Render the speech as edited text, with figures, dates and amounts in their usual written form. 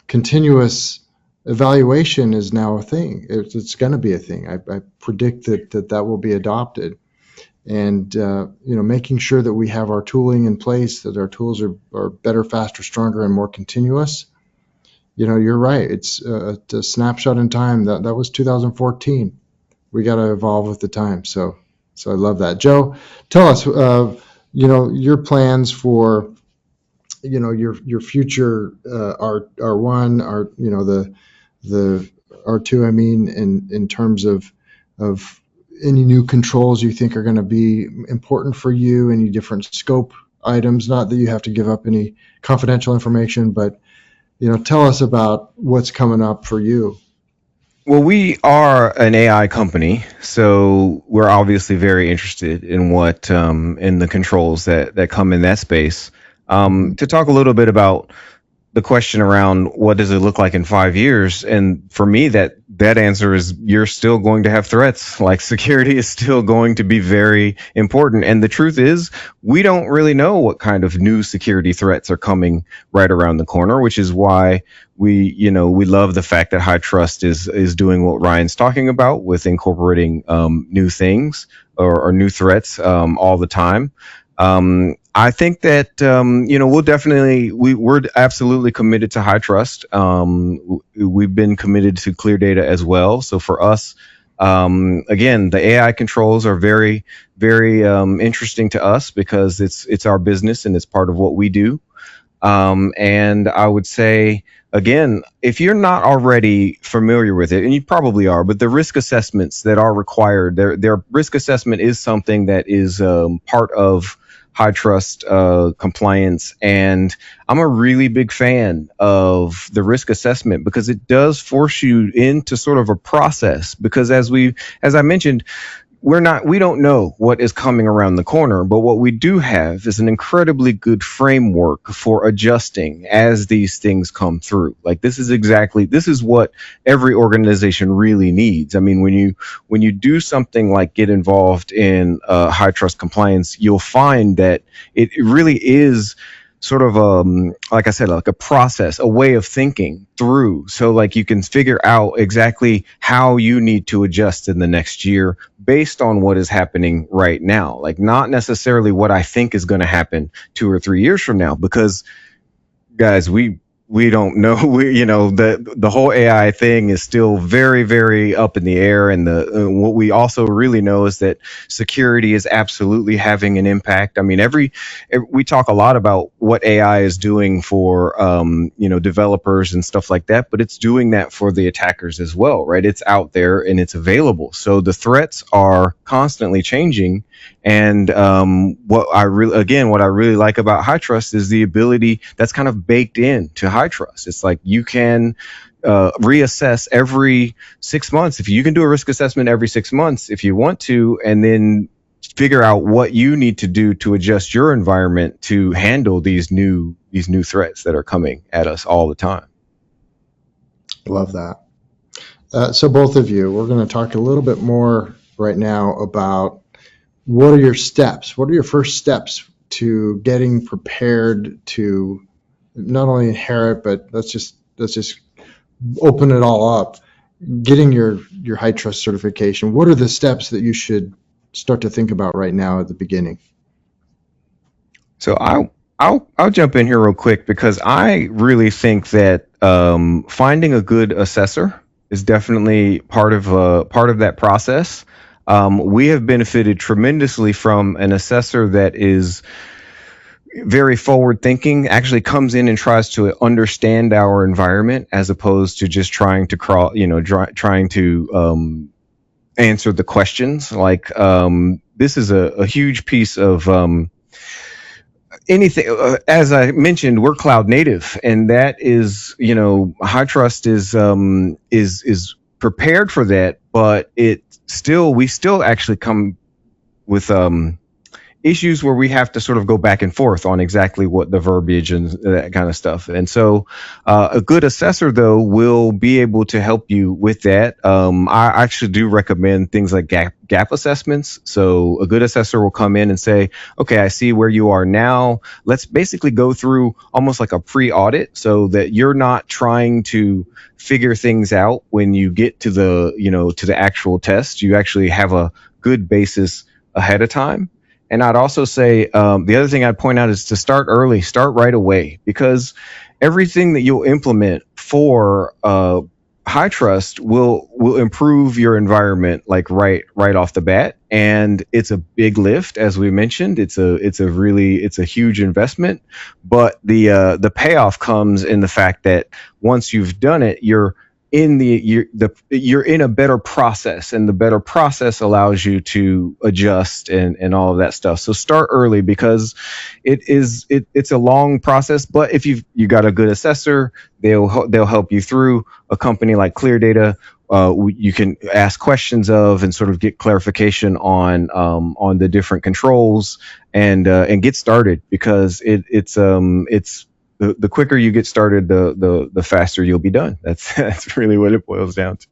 continuous evaluation is now a thing. It's going to be a thing. I predict that will be adopted. And making sure that we have our tooling in place, that our tools are better, faster, stronger, and more continuous. You're right. It's a snapshot in time. That was 2014. We got to evolve with the time. So I love that. Joe, tell us, your plans for, your future R1, the R2. I mean, in terms of any new controls you think are going to be important for you, any different scope items, not that you have to give up any confidential information, but, tell us about what's coming up for you. Well, we are an AI company, so we're obviously very interested in what, in the controls that come in that space. To talk a little bit about the question around what does it look like in 5 years, and for me that answer is you're still going to have threats. Like, security is still going to be very important, and the truth is we don't really know what kind of new security threats are coming right around the corner, which is why we love the fact that HITRUST is doing what Ryan's talking about with incorporating new things or new threats all the time. I think that, we're absolutely committed to HITRUST. We've been committed to clear data as well. So for us, again, the AI controls are very, very interesting to us because it's our business and it's part of what we do. And I would say, again, if you're not already familiar with it, and you probably are, but the risk assessments that are required, their risk assessment is something that is part of HITRUST compliance, and I'm a really big fan of the risk assessment because it does force you into sort of a process. Because as I mentioned, we don't know what is coming around the corner, but what we do have is an incredibly good framework for adjusting as these things come through. Like, this is what every organization really needs. I mean, when you do something like get involved in HITRUST compliance, you'll find that it really is sort of like I said, like a process, a way of thinking through. So like you can figure out exactly how you need to adjust in the next year based on what is happening right now. Like, not necessarily what I think is going to happen 2 or 3 years from now, because guys, we don't know. The whole AI thing is still very, very up in the air. And what we also really know is that security is absolutely having an impact. I mean, we talk a lot about what AI is doing for, developers and stuff like that, but it's doing that for the attackers as well, right? It's out there and it's available. So the threats are constantly changing. And what I really like about HITRUST is the ability that's kind of baked in to HITRUST. It's like you can reassess every 6 months. If you can do a risk assessment every 6 months if you want to, and then figure out what you need to do to adjust your environment to handle these new threats that are coming at us all the time. Love that. So both of you, we're going to talk a little bit more right now about what are your steps? What are your first steps to getting prepared to not only inherit, but let's just open it all up, getting your HITRUST certification? What are the steps that you should start to think about right now at the beginning? So I'll jump in here real quick, because I really think that finding a good assessor is definitely part of that process. We have benefited tremendously from an assessor that is very forward thinking, actually comes in and tries to understand our environment as opposed to just trying to answer the questions. Like, this is a huge piece of anything. As I mentioned, we're cloud native, and that is, HITRUST is prepared for that, but we still actually come with issues where we have to sort of go back and forth on exactly what the verbiage and that kind of stuff. And so, a good assessor though will be able to help you with that. I actually do recommend things like gap assessments. So a good assessor will come in and say, okay, I see where you are now. Let's basically go through almost like a pre-audit so that you're not trying to figure things out when you get to the, to the actual test. You actually have a good basis ahead of time. And I'd also say the other thing I'd point out is to start early, start right away, because everything that you'll implement for HITRUST will improve your environment like right off the bat. And it's a big lift, as we mentioned. It's a huge investment, but the payoff comes in the fact that once you've done it, you're in a better process, and the better process allows you to adjust and all of that stuff. So start early, because it's a long process, but if you got a good assessor, they'll help you through. A company like ClearData, you can ask questions of and sort of get clarification on the different controls, and get started, because it's the quicker you get started, the faster you'll be done. That's really what it boils down to.